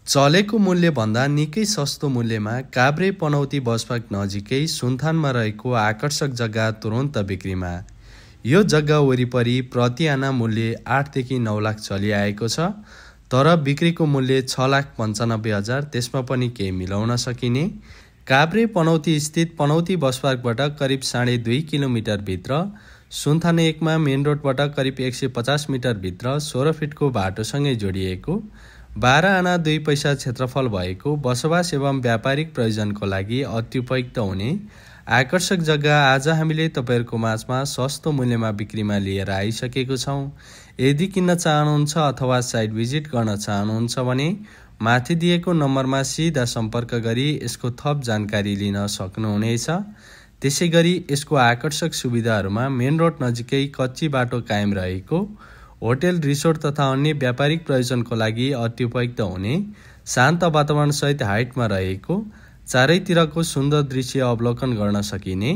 चलेको मूल्यभन्दा निकै सस्तो मूल्यमा काभ्रे पनौती बस पार्क नजिकै सुनथानमा रहेको आकर्षक जग्गा तुरन्त बिक्रीमा। यो जग्गा वरिपरि प्रति आना मूल्य 8 देखि 9 लाख चलिआएको छ, तर बिक्रीको मूल्य 6,95,000, त्यसमा पनि केही मिलाउन सकिने। काभ्रे पनौती स्थित पनौती बस पार्कबाट करिब 2.5 किलोमिटर भित्र, सुनथान 1 मा मेन रोडबाट करिब 150 मिटर भित्र 16 फिटको बाटोसँगै जोडिएको 12 आना 2 पैसा क्षेत्रफल भएको बसोबास एवं व्यापारिक प्रयोजनको लागि अति उपयुक्त हुने आकर्षक जग्गा आज हामीले तपाईहरुको माझमा सस्तो मूल्यमा बिक्रीमा लिएर आइसकेको छौं। यदि किन्न चाहनुहुन्छ अथवा साइट भिजिट गर्न चाहनुहुन्छ भने माथि दिएको नम्बरमा सिधा सम्पर्क गरी यसको थप जानकारी लिन सक्नुहुनेछ। त्यसैगरी यसको आकर्षक सुविधाहरूमा मेन रोड नजिकै कच्ची बाटो कायम रहेको, होटल रिसोर्ट तथा अन्य व्यापारिक प्रयोजनको लागि अति उपयुक्त हुने, शान्त वातावरण सहित हाइटमा रहेको, चारैतिरको सुन्दर दृश्य अवलोकन गर्न सकिने,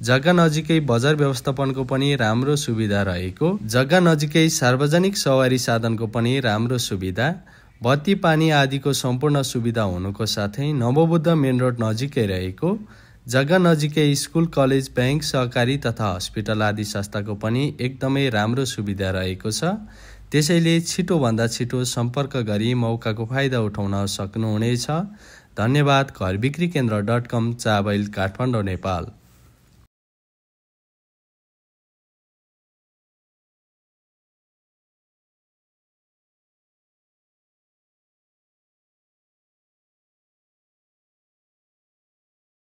जग्गा नजिकै बजार व्यवस्थापनको पनि राम्रो सुविधा रहेको, जग्गा नजिकै सार्वजनिक सवारी साधनको पनि राम्रो सुविधा, बत्ती पानी आदिको सम्पूर्ण सुविधा हुनुको साथै नवबुद्ध मेन रोड नजिकै रहेको, जग्गा नजिकै स्कुल, कलेज, बैंक, सहकारी तथा हस्पिटल आदि संस्थाको पनि एकदमै राम्रो सुविधा रहेको छ। त्यसैले छिटोभन्दा छिटो सम्पर्क गरी मौकाको फाइदा उठाउन सक्नुहुनेछ। धन्यवाद। घरबिक्रीकेन्द्र.com, चाबैल, काठमाडौँ, नेपाल।